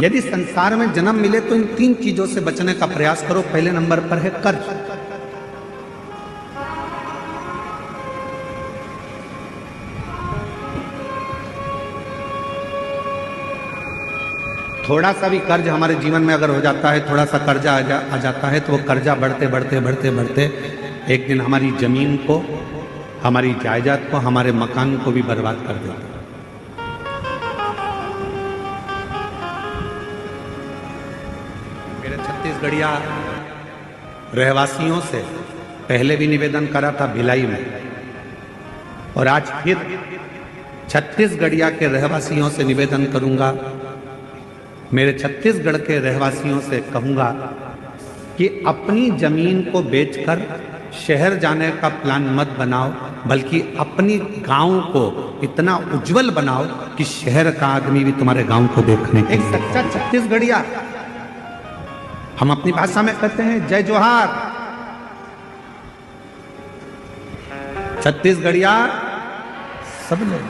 यदि संसार में जन्म मिले तो इन 3 चीजों से बचने का प्रयास करो। पहले नंबर पर है कर्ज। थोड़ा सा भी कर्ज हमारे जीवन में अगर हो जाता है, थोड़ा सा कर्जा आ जाता है, तो वो कर्जा बढ़ते बढ़ते बढ़ते बढ़ते एक दिन हमारी जमीन को, हमारी जायदाद को, हमारे मकान को भी बर्बाद कर देता है। मेरे छत्तीसगढ़िया रहवासियों से पहले भी निवेदन करा था भिलाई में, और आज फिर छत्तीसगढ़िया के रहवासियों से निवेदन करूंगा, मेरे छत्तीसगढ़ के रहवासियों से कहूंगा कि अपनी जमीन को बेचकर शहर जाने का प्लान मत बनाओ, बल्कि अपनी गांव को इतना उज्जवल बनाओ कि शहर का आदमी भी तुम्हारे गांव को देखने के लिए। एक सच्चा छत्तीसगढ़िया, हम अपनी भाषा में कहते हैं जय जोहार। छत्तीसगढ़िया सब लोग,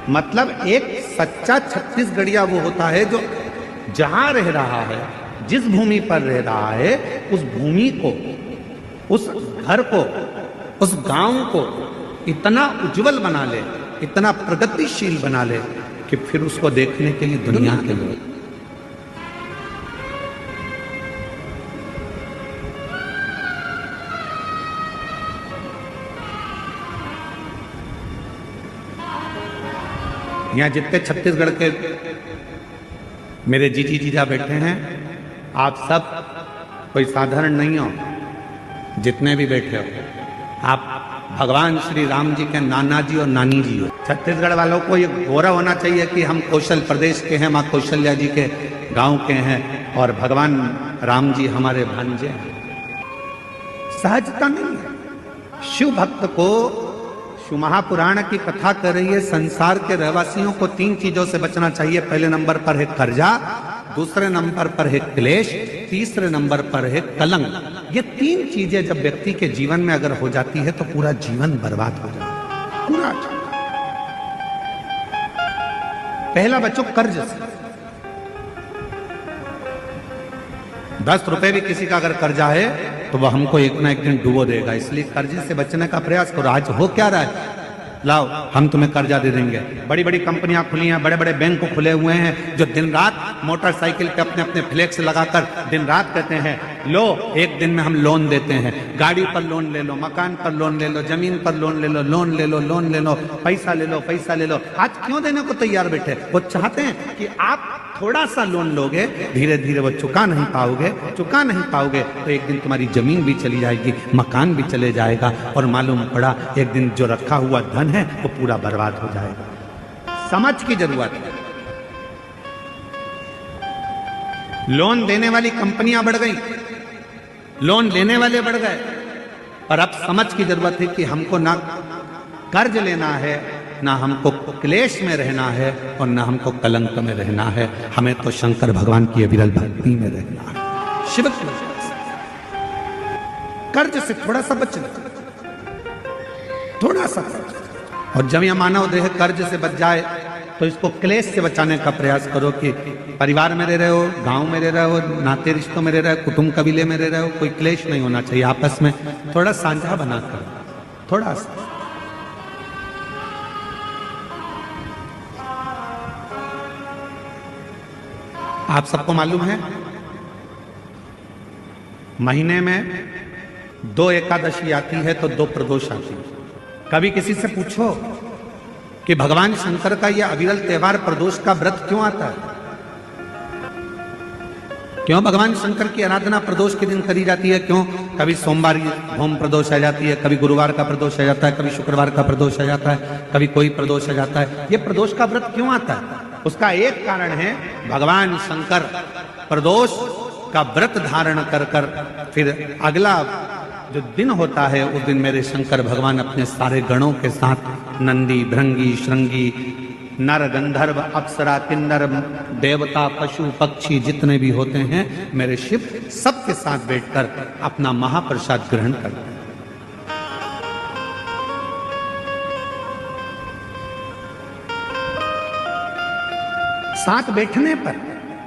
मतलब एक सच्चा छत्तीसगढ़िया वो होता है जो जहां रह रहा है, जिस भूमि पर रह रहा है, उस भूमि को, उस घर को, उस गांव को इतना उज्जवल बना ले, इतना प्रगतिशील बना ले कि फिर उसको देखने के लिए दुनिया के लोग। यहां जितने छत्तीसगढ़ के मेरे जीजी जीजा बैठे हैं, आप सब कोई साधारण नहीं हो। जितने भी बैठे हो, आप भगवान श्री राम जी के नाना जी और नानी जी हो। छत्तीसगढ़ वालों को ये गौरव होना चाहिए कि हम कौशल प्रदेश के हैं, माँ कौशल्या जी के गांव के हैं, और भगवान राम जी हमारे भांजे हैं। सहजता नहीं है। शिव भक्त को शिव महापुराण की कथा कर रही है, संसार के रहवासियों को 3 चीजों से बचना चाहिए। पहले नंबर पर है कर्जा, दूसरे नंबर पर है क्लेश, तीसरे नंबर पर है कलंक। ये 3 चीजें जब व्यक्ति के जीवन में अगर हो जाती है तो पूरा जीवन बर्बाद हो जाता है, पूरा। पहला बचो कर्ज से। 10 रुपए भी किसी का अगर कर्जा है तो वह हमको एक ना एक दिन डुबो देगा, इसलिए कर्जे से बचने का प्रयास करो। आज हो क्या रहा है, लाओ हम तुम्हें कर्जा दे देंगे। बड़ी बड़ी कंपनियां खुली हैं, बड़े बड़े बैंक खुले हुए हैं, जो दिन रात मोटरसाइकिल पे अपने अपने फ्लेक्स लगाकर दिन रात कहते हैं लो एक दिन में हम लोन देते हैं। गाड़ी पर लोन ले लो, मकान पर लोन ले लो, जमीन पर लोन ले लो, लोन ले लो, लोन ले लो, पैसा ले लो, पैसा ले लो। आज क्यों देने को तैयार बैठे? वो चाहते हैं कि आप थोड़ा सा लोन लोगे, धीरे धीरे वो चुका नहीं पाओगे तो एक दिन तुम्हारी जमीन भी चली जाएगी, मकान भी चले जाएगा, और मालूम पड़ा एक दिन जो रखा हुआ धन है वो पूरा बर्बाद हो जाएगा। समझ की जरूरत है। लोन देने वाली कंपनियां बढ़ गई, लोन लेने वाले बढ़ गए, पर अब समझ की जरूरत है कि हमको ना कर्ज लेना है, ना हमको क्लेश में रहना है, और ना हमको कलंक में रहना है। हमें तो शंकर भगवान की अविरल भक्ति में रहना है, शिव की वजह से। कर्ज से थोड़ा सा बचना, थोड़ा सा। और जब यह मानव देह कर्ज से बच जाए तो इसको क्लेश से बचाने का प्रयास करो कि परिवार में रह रहे हो, गांव में रह रहे हो, नाते रिश्तों में रह रहे हो, कुटुंब कबीले में रह रहे हो, कोई क्लेश नहीं होना चाहिए। आपस में थोड़ा साझा बनाकर, थोड़ा सा। आप सबको मालूम है महीने में 2 एकादशी आती है तो 2 प्रदोष आती है। कभी किसी से पूछो कि भगवान शंकर का यह अविरल त्योहार प्रदोष का व्रत क्यों आता है, क्यों भगवान शंकर की आराधना प्रदोष के दिन करी जाती है? क्यों? कभी सोमवार होम प्रदोष आ जाती है, कभी गुरुवार का प्रदोष आ जाता है, कभी शुक्रवार का प्रदोष आ जाता है, कभी कोई प्रदोष आ जाता है। ये प्रदोष का व्रत क्यों आता है? उसका एक कारण है, भगवान शंकर प्रदोष का व्रत धारण कर फिर अगला जो दिन होता है उस दिन मेरे शंकर भगवान अपने सारे गणों के साथ नंदी, भृंगी, श्रृंगी, नर, गंधर्व, अप्सरा, किन्नर, देवता, पशु, पक्षी जितने भी होते हैं मेरे शिव सबके साथ बैठकर अपना महाप्रसाद ग्रहण करते हैं। साथ बैठने पर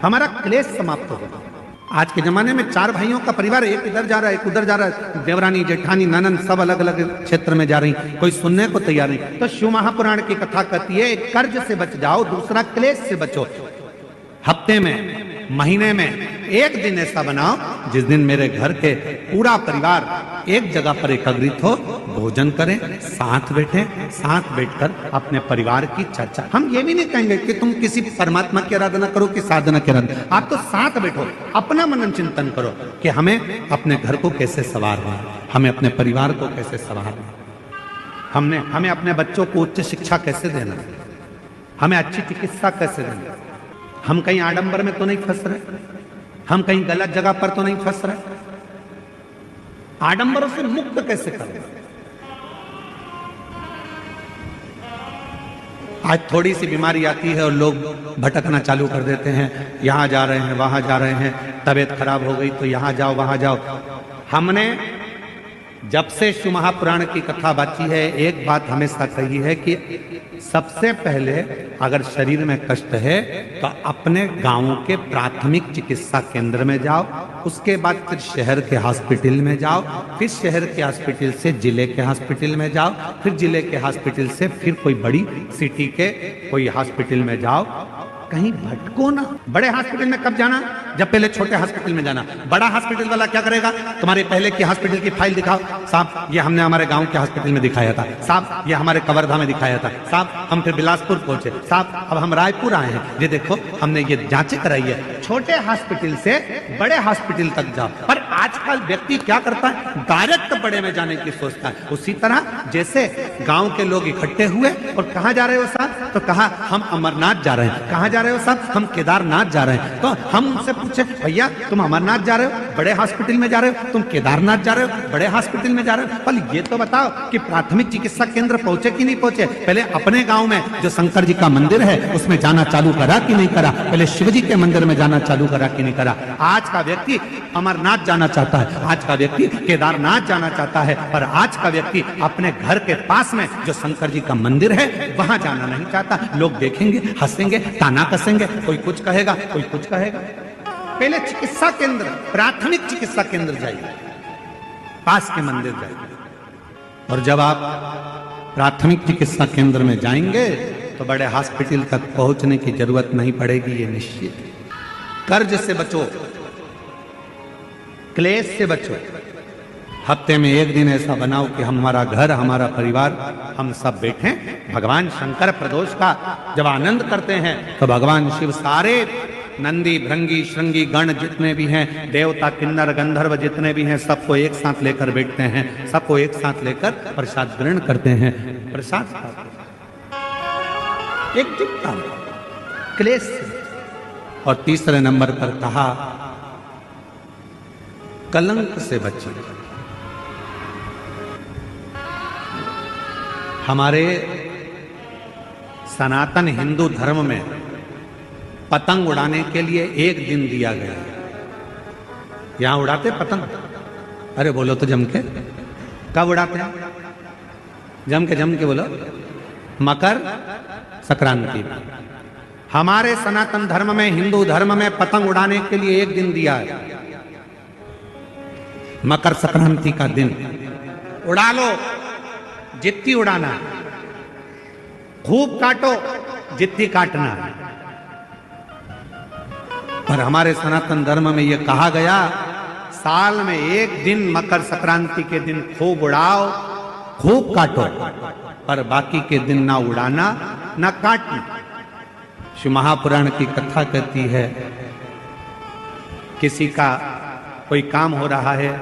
हमारा क्लेश समाप्त होगा। आज के जमाने में 4 भाइयों का परिवार, एक इधर जा रहा है, एक उधर जा रहा है, देवरानी जेठानी ननन सब अलग अलग क्षेत्र में जा रही, कोई सुनने को तैयार नहीं। तो शिव महापुराण की कथा कहती है, एक कर्ज से बच जाओ, दूसरा क्लेश से बचो। हफ्ते में, महीने में एक दिन ऐसा बनाओ जिस दिन मेरे घर के पूरा परिवार एक जगह पर एकत्रित हो, भोजन करें, साथ बैठे, साथ बैठकर अपने परिवार की चर्चा। हम ये भी नहीं कहेंगे कि तुम किसी परमात्मा की आराधना करो कि साधना की आराधना, आप तो साथ बैठो, अपना मनन चिंतन करो कि हमें अपने घर को कैसे संवारना है, हमें अपने परिवार को कैसे संवारना है, हमें अपने बच्चों को उच्च शिक्षा कैसे देना है, हमें अच्छी चिकित्सा कैसे देना है। हम कहीं आडंबर में तो नहीं फंस रहे, हम कहीं गलत जगह पर तो नहीं फंस रहे, आडंबरों से मुक्त कैसे करें। आज थोड़ी सी बीमारी आती है और लोग भटकना चालू कर देते हैं, यहां जा रहे हैं, वहां जा रहे हैं, तबीयत खराब हो गई तो यहां जाओ वहां जाओ। हमने जब से शिव महापुराण की कथा बाची है, एक बात हमेशा कही है कि सबसे पहले अगर शरीर में कष्ट है तो अपने गांव के प्राथमिक चिकित्सा केंद्र में जाओ, उसके बाद फिर शहर के हॉस्पिटल में जाओ, फिर शहर के हॉस्पिटल से जिले के हॉस्पिटल में जाओ, फिर जिले के हॉस्पिटल से फिर कोई बड़ी सिटी के कोई हॉस्पिटल में जाओ। कहीं भटको ना। बड़े हॉस्पिटल में कब जाना? जब पहले छोटे हॉस्पिटल में जाना। बड़ा हॉस्पिटल वाला क्या करेगा? तुम्हारे पहले की हॉस्पिटल की फाइल दिखाओ, साहब ये हमने हमारे गांव के हॉस्पिटल में दिखाया था, साहब ये हमारे कवर्धा में दिखाया था, साहब हम फिर बिलासपुर पहुंचे, साहब अब हम रायपुर आए हैं, ये देखो हमने ये जांचें कराई है। छोटे हॉस्पिटल से बड़े हॉस्पिटल तक जाओ। पर आजकल व्यक्ति क्या करता है? डायरेक्ट बड़े में जाने की सोचता है। उसी तरह जैसे गांव के लोग इकट्ठे हुए और कहां जा रहे हो साहब? तो कहा हम अमरनाथ जा रहे हैं। कहां जा रहे हो साहब? हम केदारनाथ जा रहे हैं। तो हम उनसे पूछे, भैया तुम अमरनाथ जा रहे हो, बड़े हॉस्पिटल में जा रहे हो, तुम केदारनाथ जा रहे हो, बड़े हॉस्पिटल में जा रहे हो, पर ये तो बताओ कि प्राथमिक चिकित्सा केंद्र पहुंचे कि नहीं पहुंचे? पहले अपने गांव में जो शंकर जी का मंदिर है उसमें जाना चालू करा कि नहीं करा? पहले शिव जी के मंदिर में जाना चालू करा कि नहीं करा? आज का व्यक्ति अमरनाथ जाना चाहता है, आज का व्यक्ति केदारनाथ जाना चाहता है, पर आज का व्यक्ति अपने घर के पास में जो शंकर जी का मंदिर है वहां जाना नहीं चाहता। लोग देखेंगे, हंसेंगे, ताना कसेंगे, कोई कुछ कहेगा, कोई कुछ कहेगा। पहले चिकित्सा केंद्र, प्राथमिक चिकित्सा केंद्र जाइए, पास के मंदिर जाइए, और जब आप प्राथमिक चिकित्सा केंद्र में जाएंगे तो बड़े हॉस्पिटल तक पहुंचने की जरूरत नहीं पड़ेगी, ये निश्चित है। कर्ज से बचो, क्लेश से बचो। हफ्ते में एक दिन ऐसा बनाओ कि हमारा घर, हमारा परिवार, हम सब बैठे भगवान शंकर प्रदोष का जब आनंद करते हैं तो भगवान शिव सारे नंदी भृंगी श्रृंगी गण जितने भी हैं, देवता किन्नर गंधर्व जितने भी हैं, सबको एक साथ लेकर बैठते हैं, सबको एक साथ लेकर प्रसाद ग्रहण करते हैं, प्रसाद खाते हैं, एकजुटता में, क्लेश से। और तीसरे नंबर पर कहा कलंक से बचे। हमारे सनातन हिंदू धर्म में पतंग उड़ाने के लिए एक दिन दिया गया है। यहां उड़ाते पतंग? अरे बोलो तो जम के। कब उड़ाते हैं? जम के बोलो। मकर संक्रांति। हमारे सनातन धर्म में, हिंदू धर्म में पतंग उड़ाने के लिए एक दिन दिया है, मकर संक्रांति का दिन। उड़ा लो जितनी उड़ाना है, खूब काटो जितनी काटना है। पर हमारे सनातन धर्म में यह कहा गया, साल में एक दिन मकर संक्रांति के दिन खूब उड़ाओ, खूब काटो, पर बाकी के दिन ना उड़ाना ना काटना। शिव महापुराण की कथा कहती है, किसी का कोई काम हो रहा है,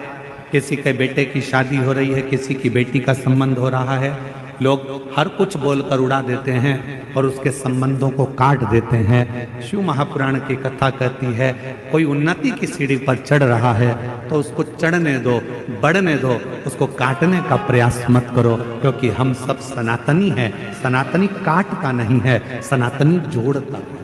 किसी के बेटे की शादी हो रही है, किसी की बेटी का संबंध हो रहा है, लोग हर कुछ बोलकर उड़ा देते हैं और उसके संबंधों को काट देते हैं। शिव महापुराण की कथा कहती है, कोई उन्नति की सीढ़ी पर चढ़ रहा है तो उसको चढ़ने दो, बढ़ने दो, उसको काटने का प्रयास मत करो, क्योंकि हम सब सनातनी हैं। सनातनी काटता नहीं है, सनातनी जोड़ता है।